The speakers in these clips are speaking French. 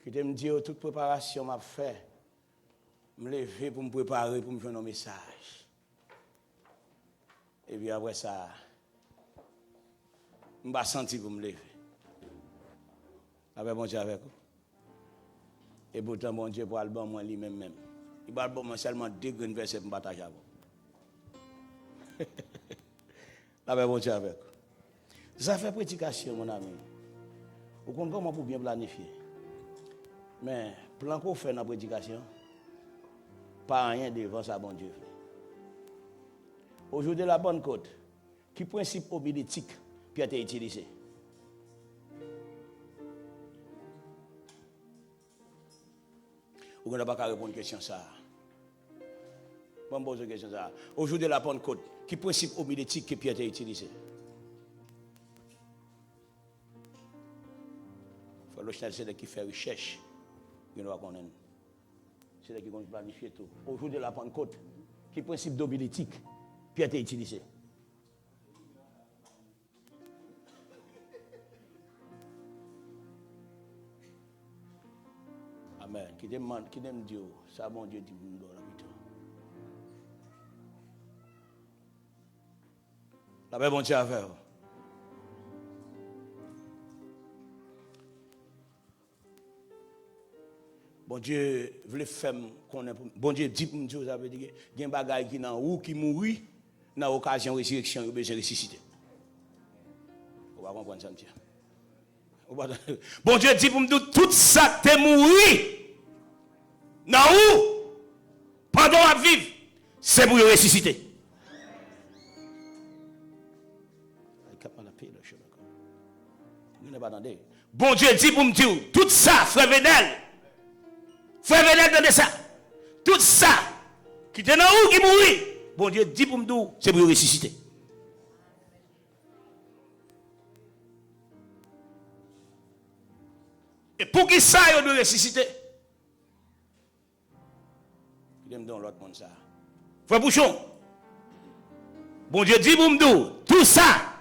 Qui te me dit toute préparation m'a fait. Me lever pour me préparer pour me faire un message. Et puis après ça, je vais sentir pour me lever. Avec bon Dieu avec vous. Et pourtant, bon Dieu, pour l'album, moi, lui-même. Il va le seulement 2 grands versets pour me partager avec vous. Avec bon Dieu avec vous. Ça fait prédication, mon ami. Vous comprenez comment pour bien planifier. Mais, plan qu'on fait dans la prédication, pas rien devant ça, bon Dieu. Aujourd'hui, la bonne côte, qui principe homilétique qui a été utilisé. Vous n'avez pas qu'à répondre à une question ça. Je vais poser une question ça. Aujourd'hui, la bonne côte, qui principe homilétique qui a été utilisé. Il faut le c'est celui qui fait recherche. C'est celui qui planifie tout. Aujourd'hui, la Pentecôte, qui est principe d'homilétique, qui a été utilisé. Amen. Qui demande Dieu, ça bon Dieu dit nous dans la vie. La paix bon Dieu à faire. Bon Dieu voulait faire qu'on est bon Dieu dit pour nous ça veut dire il y a un bagage qui dans ou qui mourit dans occasion résurrection il besoin ressusciter. On va comprendre ça monsieur. Bon Dieu dit pour nous tout ça t'es mouru dans où pendant à vivre c'est pour ressusciter. Bon Dieu dit pour me dire tout ça frère Venel. Frère Venel de ça. Tout ça qui était dans où qui mourit. Bon Dieu dit pour me dire c'est pour ressusciter. Et pour qui ça il doit ressusciter? Il aime dans l'autre monde ça. Frère Bouchon. Bon Dieu dit pour me dire tout ça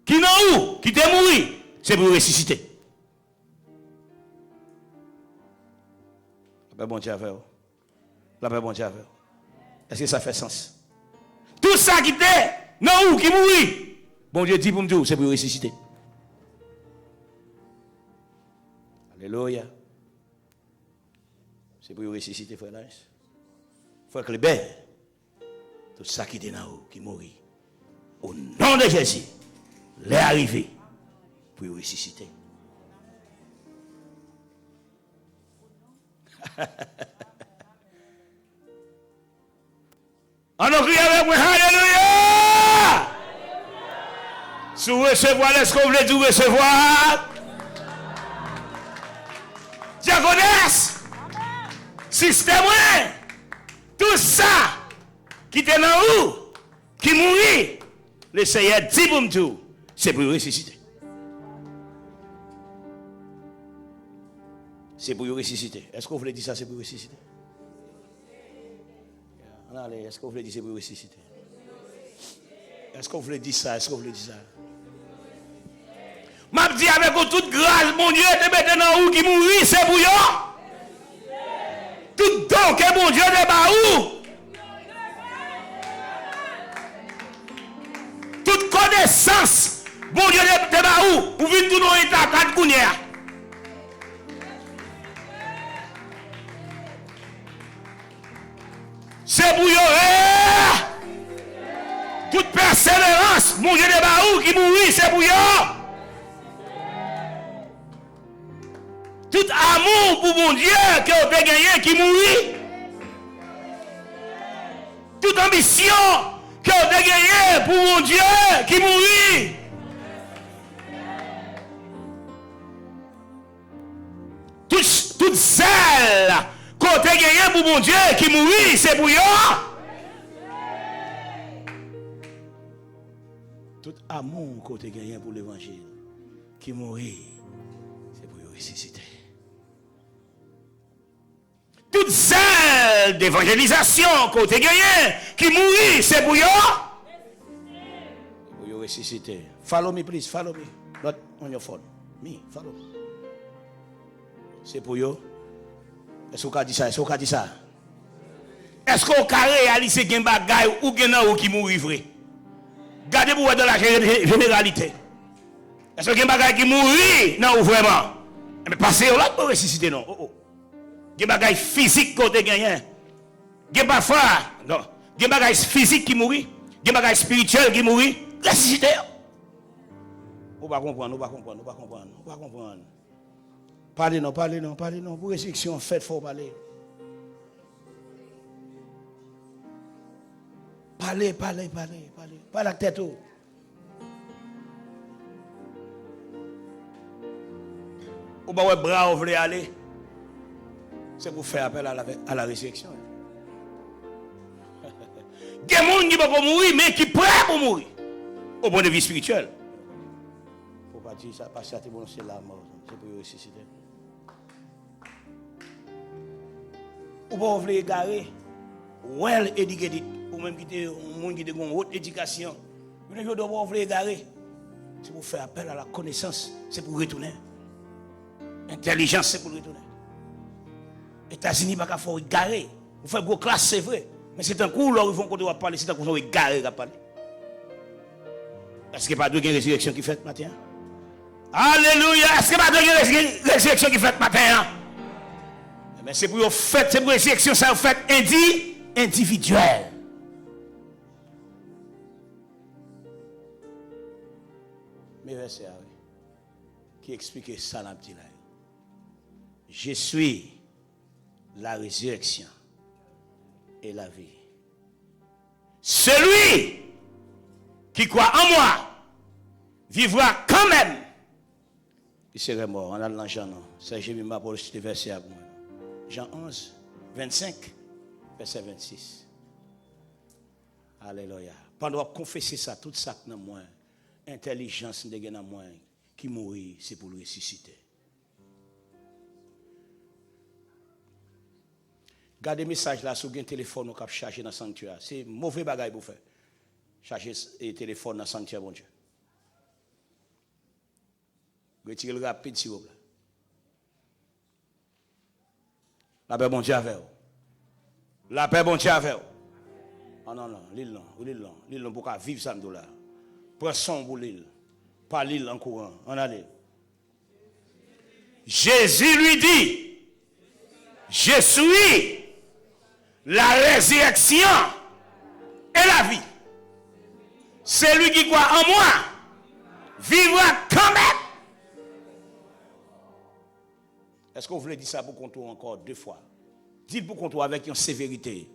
qui dans où qui était mourir c'est pour ressusciter. La paix bon Dieu à faire. La paix bon Dieu à faire. Est-ce que ça fait sens? Tout ça qui était, non où, qui mourit. Bon Dieu dit pour me dire, c'est pour ressusciter. Alléluia. C'est pour ressusciter, frère Lance. Frère Clébert. Tout ça qui était là où, qui mourit. Au nom de Jésus, l'est arrivé pour ressusciter. On a crié avec moi, alléluia! Si vous recevez, est-ce qu'on voulait dire recevoir? Diaconesse, système, tout ça qui était dans où, qui mourit, le Seigneur dit pour nous, c'est pour ressusciter. C'est pour ressusciter. Est-ce qu'on voulait dire ça, c'est pour ressusciter? Allez, est-ce qu'on voulait dire c'est pour ressusciter? Est-ce qu'on voulait dire ça? Est-ce qu'on voulait dire ça? M'a dit avec toute grâce, mon Dieu, te mettre dans où qui mourit, c'est pour eux. Tout don que mon Dieu te bat où? Toute connaissance, mon Dieu te bat où? Pour venir tout dans l'état 4 gounières. C'est pour eux. Toute persévérance, mon Dieu de Baou qui mourit, c'est pour eux. Tout amour pour mon Dieu que vous avez gagné qui mourit. Toute ambition que vous avez gagné pour mon Dieu qui mourit. Toute zèle côté gagné pour mon Dieu qui mourit, c'est pour eux. Tout amour côté gagné pour l'évangile qui mourit, c'est pour eux ressusciter. Toute zèle d'évangélisation côté gagné qui mourit, c'est pour eux. Pour eux ressusciter. Follow me, please, follow me. Not on your phone. Me, follow me. C'est pour eux. Est-ce qu'on a dit ça? Est-ce qu'on a dit ça? Est-ce qu'on a réalisé qu'il y a des bagailles ou qu'il y a qui mourent vrai? Gardez-vous dans la généralité. Est-ce qu'il y a des bagailles qui mourent? Non, vraiment. Mais passez là pour ressusciter, non. Il y a des bagailles physiques côté gagnant. Il y a parfois, non. Il y a des bagailles physiques qui mourent. Il y a des bagailles spirituelles qui mourent. Ressusciter. On va comprendre, on va comprendre, on va comprendre, on va comprendre. Parlez non, parlez non, parlez non. Pour résurrection, faites, il faut parler. Parlez, parlez, parlez, parlez. Pas la tête haut. Ou bien, ouais, bras, vous voulez aller. C'est pour faire appel à la résurrection. Il y a des gens qui ne peuvent pas mourir, mais qui sont prêts pour mourir. Au point de vue spirituel. Il ne faut pas dire ça, parce que c'est la mort. C'est pour ressusciter. Ou bien, vous voulez égarer. Well educated. Ou même qui ont une haute éducation. Vous voulez égarer. C'est pour faire appel à la connaissance. C'est pour retourner. Intelligence, c'est pour retourner. États-Unis, il faut égarer. Vous faites vos classes, c'est vrai. Mais c'est un coup, là, ils vont continuer à parler. C'est un coup, ils vont égarer à parler. Est-ce qu'il n'y a pas de résurrection qui fait matin? Alléluia! Est-ce qu'il n'y a pas de résurrection qui fait matin? Mais c'est pour vous faire, c'est pour résurrection, ça vous fait individuel. Mais verset qui explique ça dans le petit là. Je suis la résurrection et la vie. Celui qui croit en moi vivra quand même. Il serait mort. On a le Jean, non. C'est j'ai mis ma pour le verset à moi. Jean 11, 25, verset 26. Alléluia. Pendant qu'on confesser ça, tout ça dans moi, intelligence dans moi, qui mourit, c'est pour le ressusciter. Gardez le message là sur un téléphone ou cap charger dans le sanctuaire. C'est mauvais bagaille pour faire. Charger le téléphone dans le sanctuaire, mon Dieu. Retirez le rapide, s'il vous plaît. La paix, bon Dieu, avec vous. La paix, bon Dieu, avec vous. Ah non, non, l'île non, pour qu'à vivre ça, là. Prends son pour l'île. Pas l'île en courant. On a dit. Jésus lui dit, je suis la résurrection et la vie. Celui qui croit en moi vivra quand même. Est-ce que vous voulez dire ça pour qu'on tourne encore 2 fois? Dites pour qu'on tourne avec une sévérité.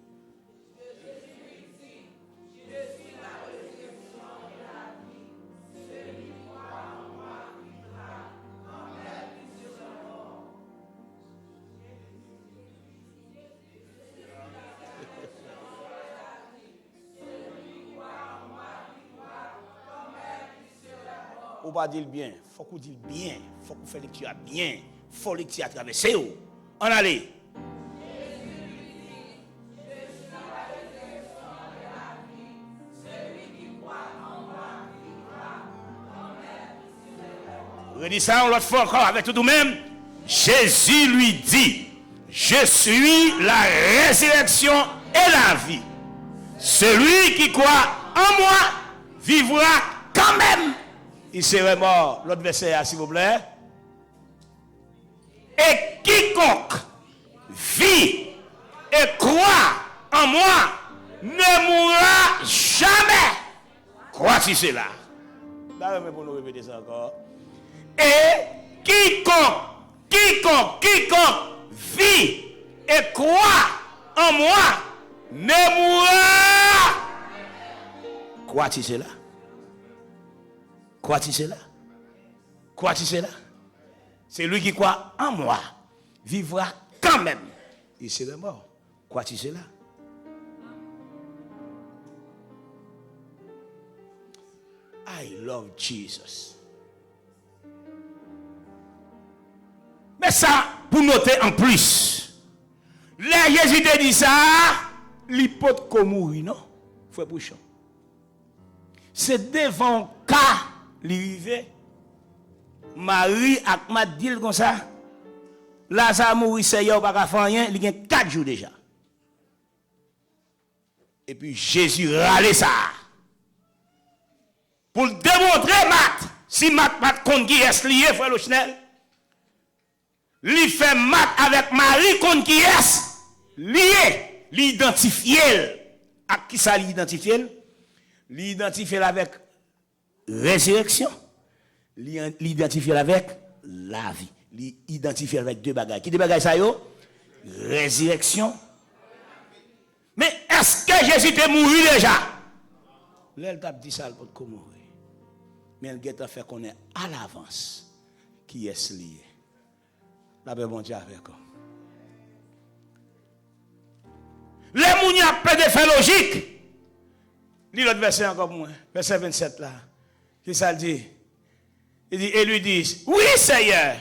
Ou pas dire bien, il faut qu'on dise bien, il faut qu'on fasse lecture bien, il faut lecture à traverser. On allait. Redis ça l'autre fois encore avec tout de même. Jésus lui dit, je suis la résurrection et la vie. Celui qui croit en moi vivra quand même. Il serait mort. L'autre verset, s'il vous plaît. Et quiconque vit et croit en moi ne mourra jamais. Crois-tu cela? Là, mais pour nous répéter ça encore. Et quiconque vit et croit en moi ne mourra. Crois-tu cela? Crois-tu cela? Crois-tu cela? C'est lui qui croit en moi vivra quand même. Il serait mort. Crois-tu cela? I love Jesus. Mais ça, pour noter en plus, les Jésus te dit ça, l'hypothèse qu'on mourit, non? Frère Bouchon. C'est devant cas l'arrivée. Marie a dit comme ça. Lazare mourit, c'est hier, pas faire rien, il y a 4 jours déjà. Et puis Jésus râle ça. Pour démontrer, Matt, si Matt compte qui est lié, frère Lochnel, il fait Matt avec Marie compte qui est lié, l'identifier. À qui ça l'identifier? L'identifier avec résurrection, l'identifier avec la vie, l'identifier avec 2 bagages. Qui 2 bagages ça yo? Résurrection. Mais est-ce que Jésus est mort déjà? L'elle t'a dit ça pour mourir. Mais elle a fait qu'on est à l'avance qui est lié. La paix bon Dieu avec vous. Les mounia peut de faire logique. Lis l'autre verset encore moins. Verset 27 là. Qui ça dit? Il dit, et lui dit, oui Seigneur,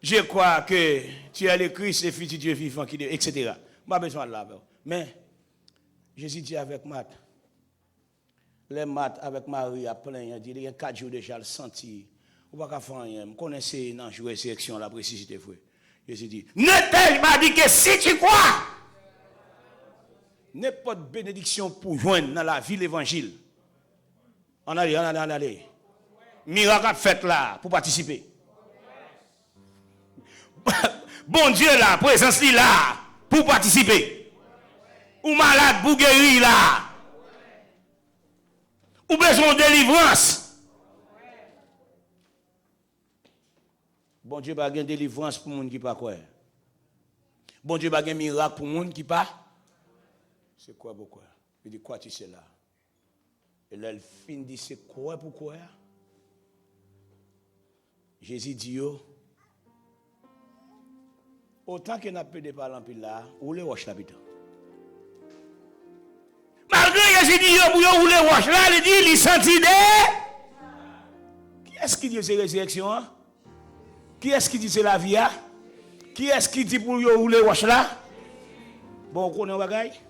je crois que tu es le Christ, le Fils du Dieu vivant, etc. Pas besoin de là. Mais Jésus dit avec Marthe, les Marthe avec Marie à plein, il dit, il y a 4 jours déjà le senti. On va pas faire rien. Je connais dans la résurrection la précisité frère. Jésus dit, ne pas dit que si tu crois, n'importe bénédiction pour joindre dans la vie l'évangile. On allez. Miracle fait là pour participer. Bon Dieu là, présence là pour participer. Ou malade pour guérir là. Ou besoin de délivrance. Bon Dieu pas gain délivrance pour monde qui pas quoi. Bon Dieu pas gain miracle pour monde qui pas. C'est quoi pourquoi? Il dit quoi tu sais là? Et là, le fin dit c'est quoi pourquoi? Jésus dit yo, autant qu'il n'a pas de parler en pile là, ou les roches l'habitant. Malgré Jésus dit yo, ou les roches là, il dit, il sentit de. Qui est-ce qui dit c'est résurrection? Hein? Qui est-ce qui dit c'est la vie? Hein? Qui est-ce qui dit pour yo, ou les roches là? Bon, on connaît un bagage?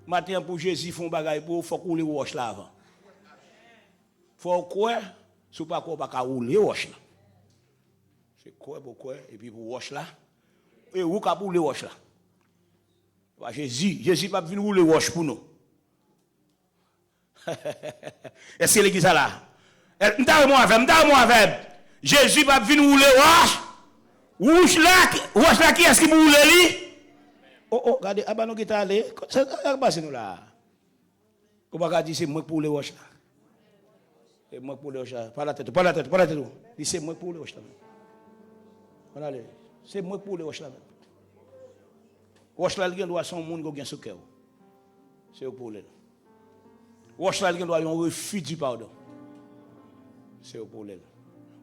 Matin pour Jésus, font bagage pour faut rouler roche là avant. Faut quoi? Si pas quoi pas rouler roche là. C'est quoi pourquoi et puis pour roche là. Et où ka rouler roche là. Parce Jésus pas venir rouler roche pour nous. Est-ce que l'église là? M'ta avec. Jésus pas venir rouler roche. Roche là qui est-ce qui rouler lui? Oh, regardez, abano qui est allé, ça va passer nous là. Comment on dire c'est moi pour les roches là? C'est moi pour les roches là. Pas la tête. C'est moi pour les roches là. Voilà, c'est moi pour les roches là. Roche là, il doit son monde qui a son cœur. C'est pour les. Roche là, il doit un refus du pardon. C'est pour les.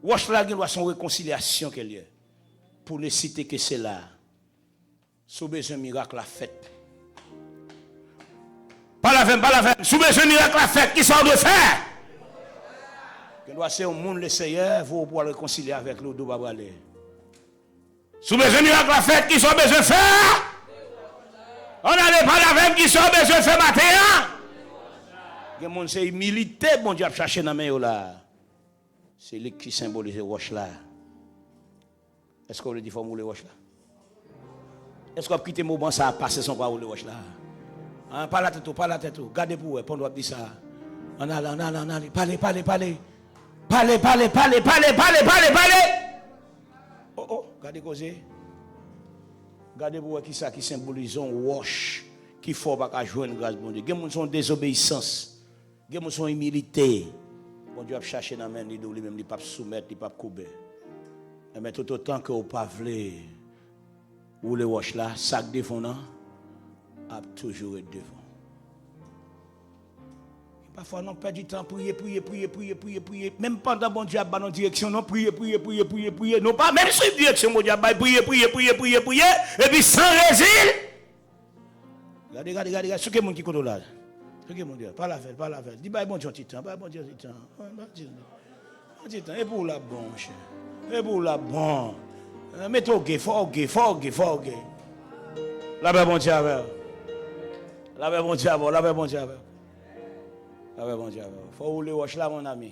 Roche là, il doit son réconciliation qu'elle est. Pour ne citer que c'est là. Sous besoin miracle la fête. Pas la fin. Sous besoin miracle la fête, qui sont de faire? Que doit ser un monde le Seigneur, vous pouvoir réconcilier avec le dos aller. Sous besoin miracle la fête, qui sont besoin de faire? On a pas la fin qui sont besoin de faire matin. Que monde c'est humilité, bon Dieu a cherché dans main là. C'est lui qui symbolise roche là. Est-ce qu'on le dit faut le roche là? Est-ce qu'on a quitté mon bon ça a passé son pas ou le roche là? Hein, pas la tête, gardez pour vous, pendant dire ça. On a, parlez. Oh, gardez causer. Gardez pour vous qui ça qui symbolise un roche qui faut pas joindre grâce bon Dieu. Gen son désobéissance, gen son humilité. Bon Dieu a cherché dans main lui même il pas soumettre, il pas couper. Mais tout autant que au pas vle ou les roches là, sac défendant a toujours été devant. Parfois, on perd du temps, prier. Même pendant bon Dieu, dans direction, non, prier. Non, pas même suivre direction, bon Dieu, prier. Et puis sans résil. Regardez, ce que mon qui compte là. Ce que mon Dieu, pas la fête. Dis, bon Dieu, temps. Et pour la bonne, cher. Et pour la bonne. Mettez au gay, fort. La paix, bon Dieu, la paix, bon Dieu. Il faut rouler roche là, mon ami.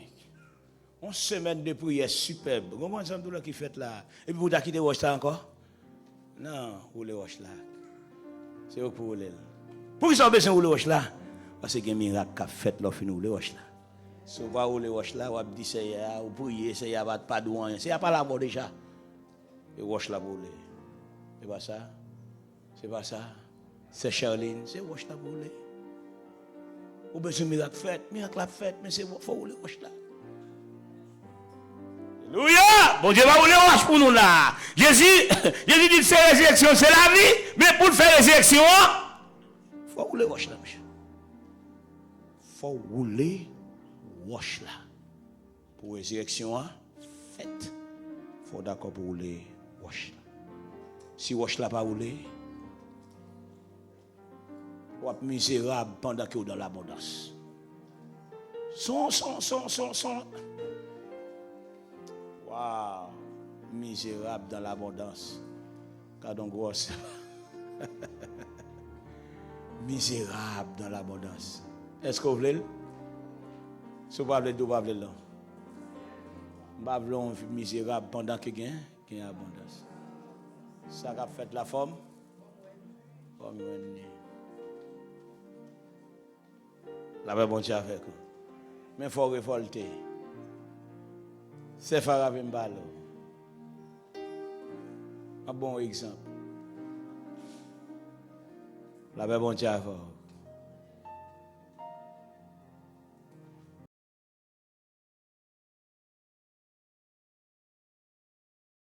Une semaine de prière superbe. Comment ça tout là qui fait là? Et puis vous t'as quitté roche là encore? Non, vous le roche là. C'est pour vous. Pour qui ça besoin vous le roche là? Parce que y a un miracle qui a fait là fin vous le roche là. Si vous va vous le roche là, vous dit c'est ya, vous priez, c'est ya pas de rien. C'est ya pas là-bas déjà. Et roche là pour vous. C'est pas ça. C'est pas ça. C'est Charline, c'est roche là pour vous. Vous besoin de miracle la fête, mais c'est faut vous le roche là. Alléluia! Bon Dieu va vous le roche pour nous là. Jésus dit que c'est résurrection, c'est la vie, mais pour faire résurrection, faut vous le roche là, monsieur. Faut rouler roche là. Pour résurrection, fête. Faut d'accord pour rouler roche là. Si roche là pas rouler, vous êtes misérable pendant que vous êtes dans l'abondance. Son. Waouh! Misérable dans l'abondance. Car donc, grosse. Misérable dans l'abondance. Est-ce que vous voulez? Si vous ne voulez pas, vous ne voulez pas misérable pendant qu'il y a abondance. Ça a fait la forme. La paix bon Dieu avec vous. Mais il faut révolter. C'est Faravimbalo. Un bon exemple. La paix bon Dieu avec vous.